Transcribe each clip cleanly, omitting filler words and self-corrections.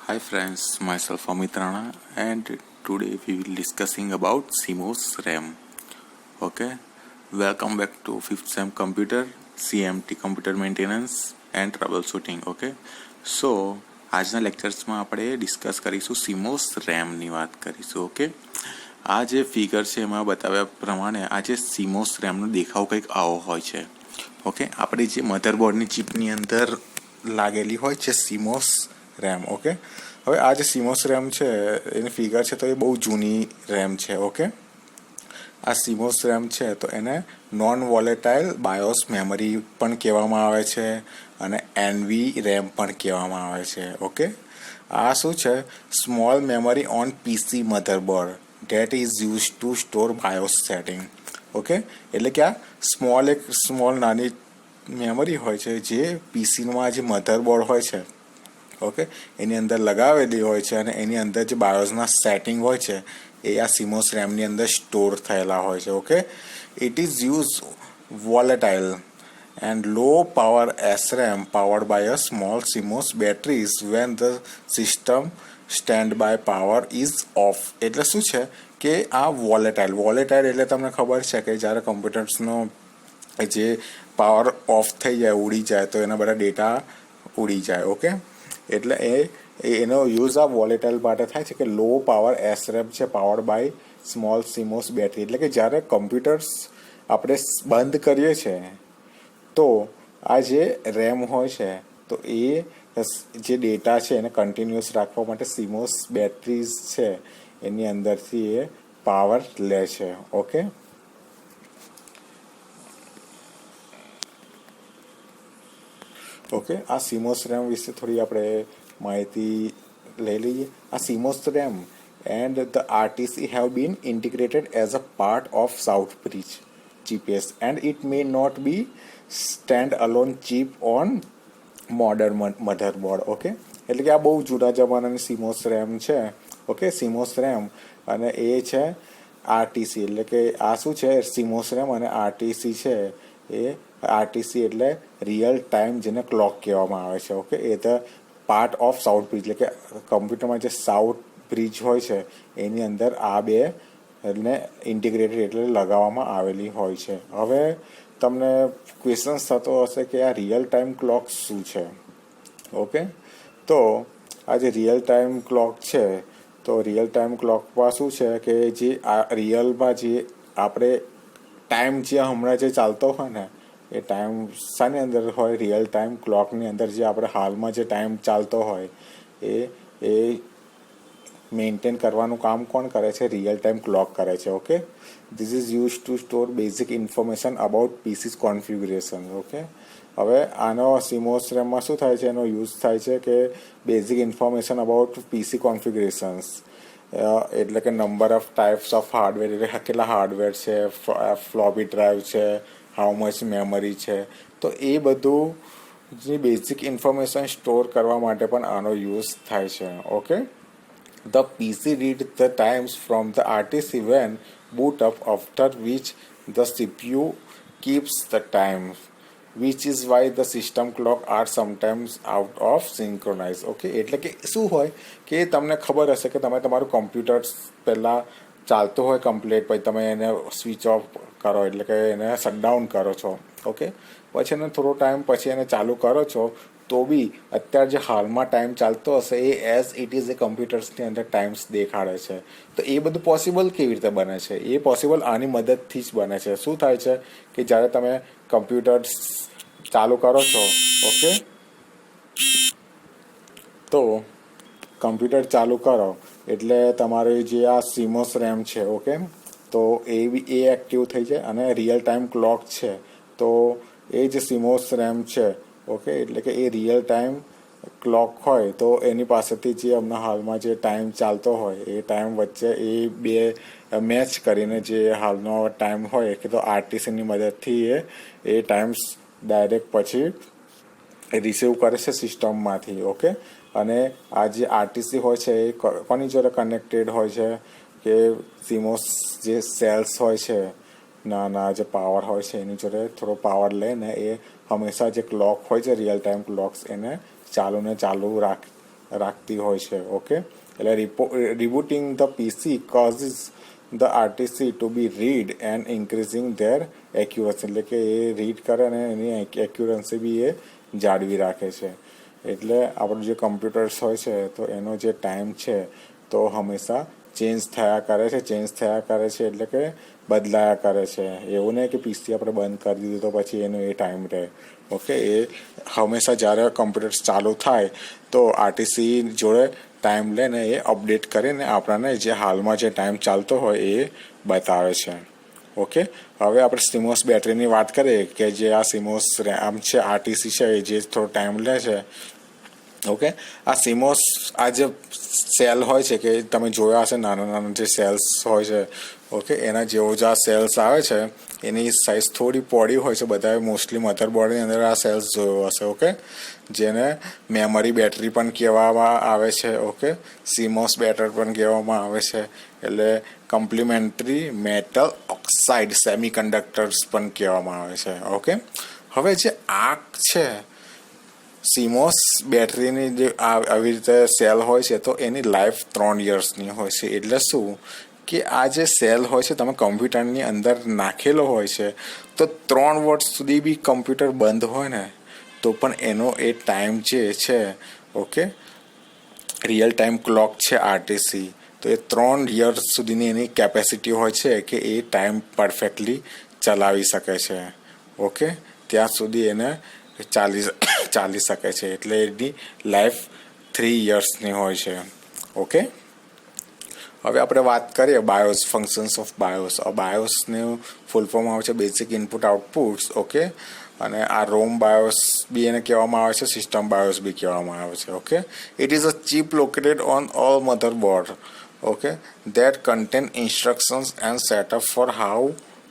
Hi friends, myself Amit Rana and today we will discussing about CMOS RAM. Okay, welcome back to 5th SEM Computer, CMT Computer Maintenance and Troubleshooting. Okay, so આજના લેક્ચર્સમાં આપણે discuss કરીશું CMOS રેમની વાત કરીશું. Okay, આ જે figure છે એમાં બતાવ્યા પ્રમાણે આ જે CMOS રેમનો દેખાવ કંઈક આવો હોય છે. ઓકે, આપણે જે મધરબોર્ડની ચિપની અંદર લાગેલી હોય છે CMOS રેમ. ઓકે, હવે આ જે CMOS રેમ છે એની ફિગર છે તો એ બહુ જૂની રેમ છે. ઓકે, આ CMOS રેમ છે તો એને નોન વોલેટાઇલ બાયોસ મેમરી પણ કહેવામાં આવે છે અને NV રેમ પણ કહેવામાં આવે છે. ઓકે, આ શું છે? Small memory on PC motherboard that is use to store BIOS setting. Okay, એટલે કે આ સ્મોલ નાની મેમરી હોય છે જે પીસીમાં જે મધરબોર્ડ હોય છે, ઓકે, એની અંદર લગાવેલી હોય છે અને એની અંદર જે બાયોસના સેટિંગ હોય છે એ આ CMOS રેમની અંદર સ્ટોર થયેલા હોય છે. Okay, it is use volatile and low power SRAM powered by a small CMOS batteries when the system standby power is off. એટલે શું છે કે આ વોલેટાઇલ એટલે તમને ખબર છે કે જ્યારે કમ્પ્યુટર્સનો જે પાવર ઓફ થઈ જાય, ઉડી જાય તો એના બધા ડેટા ઉડી જાય. ઓકે, એટલે એનો યુઝ આ વોલેટાઇલ માટે થાય છે કે લો પાવર SRAM છે powered by small CMOS battery. એટલે કે જ્યારે કમ્પ્યુટર્સ આપણે બંધ કરીએ છીએ તો આ જે રેમ હોય છે તો એ જે ડેટા છે એને કન્ટિન્યુઅસ રાખવા માટે CMOS બેટરીઝ છે એની અંદરથી એ પાવર લે છે. ઓકે, આ CMOS રેમ વિશે થોડી આપણે માહિતી લઈ લઈએ. આ CMOS RAM and the RTC have been integrated as a part of Southbridge GPS and it may not be stand-alone chip on modern motherboard. Okay, એટલે કે આ બહુ જૂના જમાનાની CMOS રેમ છે. ઓકે, CMOS રેમ અને એ છે RTC. એટલે કે આ શું છે? CMOS રેમ અને RTC છે એ RTC એટલે રિયલ ટાઈમ જેને ક્લોક કહેવામાં આવે છે. Okay, A the part of south bridge એટલે કે કમ્પ્યુટરમાં જે સાઉથ બ્રિજ હોય છે એની અંદર આ બે એટલે ઇન્ટિગ્રેટેડ એટલે લગાવવામાં આવેલી હોય છે. હવે તમને ક્વેશ્ચન્સ થતો હશે કે આ રિયલ ટાઈમ ક્લોક શું છે? ઓકે, તો આ જે રિયલ ટાઈમ ક્લોક છે તો રિયલ ટાઈમ ક્લોકમાં શું છે કે જે આ રિયલમાં જે આપણે ટાઈમ જે હમણાં જે ચાલતો હોય ને એ ટાઈમ શાની અંદર હોય? રિયલ ટાઈમ ક્લોકની અંદર જે આપણે હાલમાં જે ટાઈમ ચાલતો હોય એ મેન્ટેન કરવાનું કામ કોણ કરે છે? રિયલ ટાઈમ ક્લોક કરે છે. Okay, this is use to store basic information about PC's configuration. Okay, હવે આનો CMOS રેમમાં શું થાય છે? એનો યુઝ થાય છે કે basic information about PC configurations એટલે કે number of types of hardware એટલે કેટલા હાર્ડવેર છે, ફ્લોપી ડ્રાઈવ છે, હાઉ મચ મેમરી છે, તો એ બધું જે બેઝિક ઇન્ફોર્મેશન સ્ટોર કરવા માટે પણ આનો યુઝ થાય છે. Okay, the PC read the times from the RTC when boot up, after which the CPU keeps the time, which is why the system clock are sometimes out of synchronize. Okay, એટલે કે શું હોય કે તમને ખબર હશે કે તમે તમારું કમ્પ્યુટર પહેલાં ચાલતું હોય કમ્પ્લીટ, પછી તમે એને સ્વિચ ઓફ કરો એટલે કે એને શટડાઉન કરો છો. ઓકે, પછી એને થોડો ટાઈમ પછી એને ચાલુ કરો છો તો બી અત્યારે જે હાલમાં ટાઈમ ચાલતો હશે એ એઝ ઇટ ઇઝ એ કમ્પ્યુટર્સની અંદર ટાઈમ્સ દેખાડે છે. તો એ બધું પોસિબલ કેવી રીતે બને છે? એ પોસિબલ આની મદદથી જ બને છે. શું થાય છે કે જ્યારે તમે કમ્પ્યુટર્સ ચાલુ કરો છો, ઓકે, તો કમ્પ્યુટર ચાલુ કરો એટલે તમારે જે આ CMOS રેમ છે, ઓકે, તો એ એક્ટિવ થઈ જાય અને રિયલ ટાઈમ ક્લોક છે તો એ જે CMOS રેમ છે, ઓકે, એટલે કે એ રિયલ ટાઈમ ક્લોક હોય તો એની પાસેથી જે હમણાં હાલમાં જે ટાઈમ ચાલતો હોય એ ટાઈમ વચ્ચે એ બે મેચ કરીને જે હાલનો ટાઈમ હોય કે તો RTCની મદદથી એ ટાઈમ્સ ડાયરેક્ટ પછી રિસીવ કરે છે સિસ્ટમમાંથી. ઓકે, અને આ જે RTC હોય છે એ કોની જોડે કનેક્ટેડ હોય છે કે CMOS જે સેલ્સ હોય છે નાના જે પાવર હોય છે એની જોડે થોડો પાવર લઈને એ હંમેશા જે ક્લોક હોય છે રિયલ ટાઈમ ક્લોક્સ એને ચાલુ ને ચાલુ રાખતી હોય છે. ઓકે, એટલે rebooting the PC causes the RTC to be read and increasing their accuracy, એટલે કે એ રીડ કરે અને એની એક્યુરન્સી બી એ જાળવી રાખે છે. એટલે આપણું જે કમ્પ્યુટર્સ હોય છે તો એનો જે ટાઈમ છે તો હંમેશા ચેન્જ થયા કરે છે એટલે કે બદલાયા કરે છે. એવું નહીં કે પીસી આપણે બંધ કરી દીધું તો પછી એનો એ ટાઈમ રહે. ઓકે, એ હંમેશા જ્યારે કમ્પ્યુટર્સ ચાલુ થાય તો આરટીસી જોડે ટાઈમ લઈને એ અપડેટ કરીને આપણને જે હાલમાં જે ટાઈમ ચાલતો હોય એ બતાવે છે. ઓકે, હવે આપણે સિમોસ બેટરીની વાત કરીએ કે જે આ સિમોસ રેમ છે આરટીસી છે એ જે થોડો ટાઈમ લે છે. ઓકે, આ સિમોસ આ જે સેલ હોય છે કે તમે જોયા હશે નાના નાના જે સેલ્સ હોય છે. ઓકે, એના જેવો જ આ સેલ્સ આવે છે એની સાઇઝ થોડી પોડી હોય છે. બધાએ મોસ્ટલી મધરબોર્ડની અંદર આ સેલ્સ જોયો હશે. ઓકે, જેને મેમરી બેટરી પણ કહેવામાં આવે છે. ઓકે, સિમોસ બેટર પણ કહેવામાં આવે છે. એટલે કમ્પ્લિમેન્ટરી મેટલ ઓક્સાઇડ સેમિકન્ડક્ટર્સ પણ કહેવામાં આવે છે. ઓકે, હવે જે આ છે સિમોસ બેટરીની જે આવી રીતે સેલ હોય છે તો એની લાઈફ 3 યર્સની હોય છે. એટલે શું કે આ જે સેલ હોય છે તમે કમ્પ્યુટરની અંદર નાખેલો હોય છે તો 3 વર્ષ સુધી બી કમ્પ્યુટર બંધ હોય ને તો પણ એનો એ ટાઈમ જે છે, ઓકે, રિયલ ટાઈમ ક્લોક છે આરટીસી, તો એ 3 યર્સ સુધીની એની કેપેસિટી હોય છે કે એ ટાઈમ પરફેક્ટલી ચલાવી શકે છે. ઓકે, ત્યાં સુધી એને ચાલી શકે છે. એટલે એની લાઈફ 3 યર્સની હોય છે. ઓકે, હવે આપણે વાત કરીએ બાયોસ, ફંક્શન્સ ઓફ બાયોસ. બાયોસનું ફૂલ ફોર્મ આવે છે બેઝિક ઇનપુટ આઉટપુટ્સ. ઓકે, અને આ રોમ બાયોસ બી એને કહેવામાં આવે છે, સિસ્ટમ બાયોસ બી કહેવામાં આવે છે. Okay, it is a chip located on all motherboard. Okay, that contain instructions and setup for how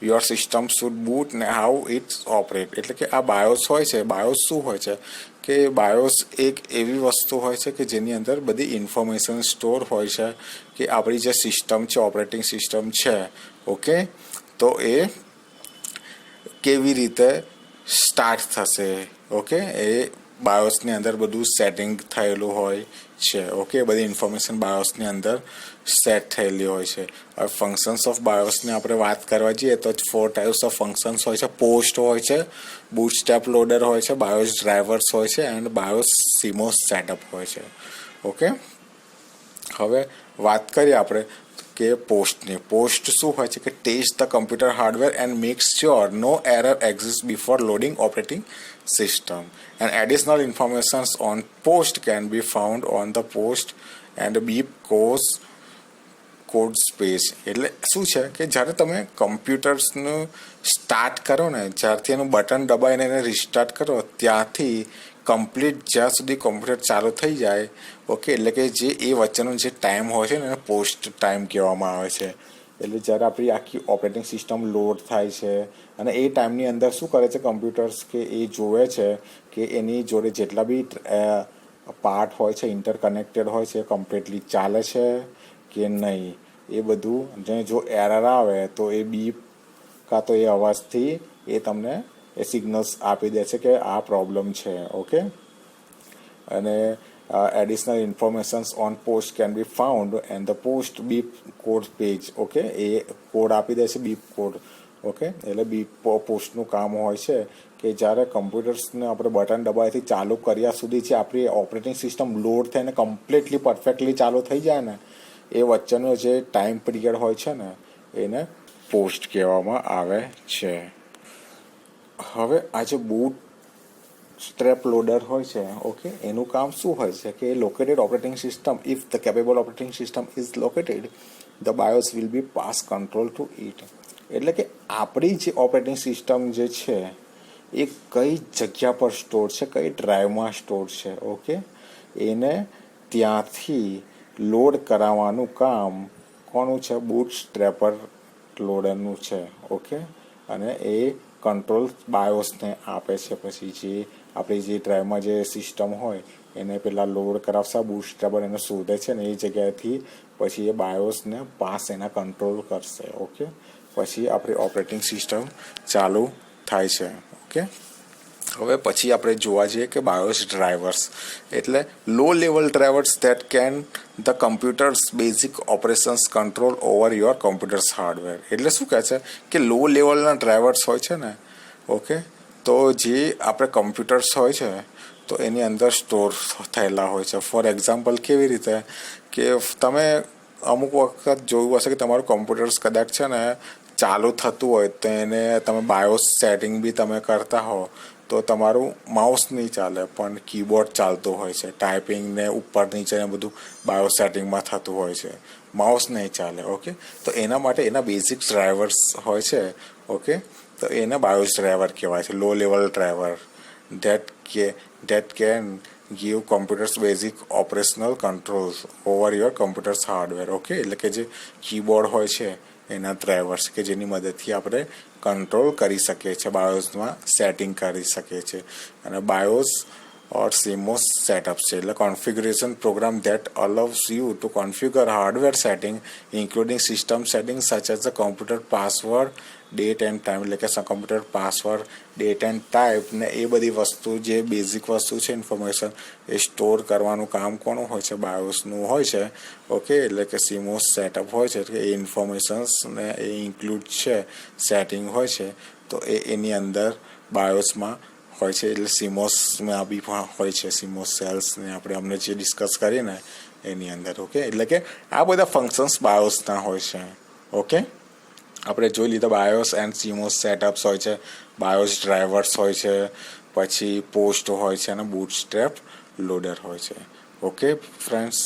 your system should boot ને how it operate. એટલે કે આ બાયોસ હોય છે, બાયોસ શું હોય છે કે બાયોસ એક એવી વસ્તુ હોય છે કે જેની અંદર બધી ઇન્ફોર્મેશન સ્ટોર હોય છે કે આપણી જે સિસ્ટમ છે, ઓપરેટિંગ સિસ્ટમ છે, ઓકે, તો એ કેવી રીતે સ્ટાર્ટ થશે. ઓકે, એ બાયોસની અંદર બધું સેટિંગ થયેલું હોય છે. ઓકે, બધી ઇન્ફોર્મેશન બાયોસની અંદર સેટ થયેલી હોય છે. હવે ફંક્શન્સ ઓફ બાયોસની આપણે વાત કરવા જઈએ તો 4 ટાઈપ્સ ઓફ ફંક્શન્સ હોય છે. પોસ્ટ હોય છે, બૂટસ્ટ્રેપ લોડર હોય છે, બાયોસ ડ્રાઈવર્સ હોય છે એન્ડ બાયોસ સિમોસ સેટઅપ હોય છે. ઓકે, હવે વાત કરીએ આપણે કે પોસ્ટની. પોસ્ટ શું હોય છે કે test the computer hardware and make sure no error exist before loading operating system and additional informations on post can be found on the post and beep code space. એટલે શું છે કે જ્યારે તમે કમ્પ્યુટર્સનું સ્ટાર્ટ કરો ને, જ્યારથી એનું બટન દબાઈને એને રિસ્ટાર્ટ કરો ત્યાંથી કમ્પ્લીટ જ્યાં સુધી કમ્પ્યુટર ચાલુ થઈ જાય, ઓકે, એટલે કે જે એ વચ્ચેનો જે ટાઈમ હોય છે ને એને પોસ્ટ ટાઈમ કહેવામાં આવે છે. એટલે જ્યારે આપણી આખી ઓપરેટિંગ સિસ્ટમ લોડ થાય છે અને એ ટાઈમની અંદર શું કરે છે કમ્પ્યુટર્સ કે એ જોવે છે કે એની જોડે જેટલા બી પાર્ટ હોય છે ઇન્ટરકનેક્ટેડ હોય છે કમ્પ્લીટલી ચાલે છે કે નહીં. એ બધું જો એરર આવે તો એ બીપ કાં તો એ અવાજથી એ તમને એ સિગ્નલ્સ આપી દે છે કે આ પ્રોબ્લેમ છે. ઓકે, અને additional informations on post can be found and the post beep code page. Okay, A code આપી દે છે બીપ કોડ. ઓકે, એટલે બીપ પોસ્ટનું કામ હોય છે કે જ્યારે કમ્પ્યુટર્સને આપણે બટન દબાવીથી ચાલુ કર્યા સુધી જે આપણી ઓપરેટિંગ સિસ્ટમ લોડ થઈને કમ્પ્લીટલી પરફેક્ટલી ચાલુ થઈ જાય ને એ વચ્ચેનો જે ટાઈમ પીરિયડ હોય છે ને એને પોસ્ટ કહેવામાં આવે છે. હવે આ જે બૂટ સ્ટ્રેપ લોડર હોય છે, ઓકે, એનું કામ શું હોય છે કે located operating system, if the capable operating system is located the BIOS will be pass control to it. એટલે કે આપણી જે ઓપરેટિંગ સિસ્ટમ જે છે એ કઈ જગ્યા પર સ્ટોર છે, કઈ ડ્રાઈવમાં સ્ટોર છે, ઓકે, એને ત્યાંથી લોડ કરાવવાનું કામ કોનું છે? બૂટ સ્ટ્રેપર લોડરનું છે. ઓકે, અને એ કંટ્રોલ બાયોસને આપે છે. પછી જે આપણી જે ડ્રાઈવમાં જે સિસ્ટમ હોય એને પહેલાં લોડ કરાવશે, બૂટ સ્ટ્રેપર એને શોધે છે ને એ જગ્યાએથી પછી એ બાયોસને પાસ એના કંટ્રોલ કરશે. ઓકે, પછી આપણી ઓપરેટિંગ સિસ્ટમ ચાલુ થાય છે. ઓકે, હવે પછી આપણે જોવા જઈએ કે બાયોસ ડ્રાઈવર્સ એટલે low level drivers that can the computers basic operations control over your computers hardware. એટલે શું કહે છે કે લો લેવલના ડ્રાઈવર્સ હોય છે ને, ઓકે, તો જે આપણે કમ્પ્યુટર્સ હોય છે તો એની અંદર સ્ટોર થયેલા હોય છે. ફોર એક્ઝામ્પલ કેવી રીતે કે તમે અમુક વખત જોયું હશે કે તમારું કમ્પ્યુટર્સ કદાચ છે ને ચાલુ થતું હોય તો એને તમે બાયોસ સેટિંગ બી તમે કરતા હો તો તમારું માઉસ નહીં ચાલે પણ કીબોર્ડ ચાલતું હોય છે, ટાઈપિંગ ને ઉપર નીચે ને બધું બાયોસ સેટિંગમાં થતું હોય છે, માઉસ નહીં ચાલે. ઓકે, તો એના માટે એના બેઝિક ડ્રાઈવર્સ હોય છે. ઓકે, તો એને બાયોસ ડ્રાઈવર કહેવાય છે, low level driver that can give computers basic operational controls over your computer's hardware. Okay, એટલે કે જે કીબોર્ડ હોય છે એના ડ્રાઈવર્સ કે જેની મદદથી આપણે કંટ્રોલ કરી શકીએ છીએ, બાયોસમાં સેટિંગ કરી શકીએ છીએ. અને બાયોસ or CMOS setups છે એટલે configuration program that allows you to configure hardware setting including system settings such as the computer password, date and time. એટલે કે computer password, date and type ને એ બધી વસ્તુ જે બેઝિક વસ્તુ છે ઇન્ફોર્મેશન એ સ્ટોર કરવાનું કામ કોનું હોય છે, બાયોસનું હોય છે. ઓકે, એટલે કે CMOS સેટઅપ હોય છે કે એ ઇન્ફોર્મેશન્સ ને એ ઇન્ક્લુડ છે, સેટિંગ હોય છે તો એની અંદર બાયોસમાં હોય છે. એટલે CMOSમાં બી હોય છે, CMOS સેલ્સ ને આપણે અમને જે ડિસ્કસ કરીને એની અંદર. ઓકે, એટલે કે આ બધા ફંક્શન્સ બાયોસના હોય છે. ઓકે, આપણે જોઈ લીધા બાયોસ એન્ડ CMOS સેટઅપ્સ હોય છે, બાયોસ ડ્રાઈવર્સ હોય છે, પછી પોસ્ટ હોય છે અને બૂટસ્ટ્રેપ લોડર હોય છે. Okay friends.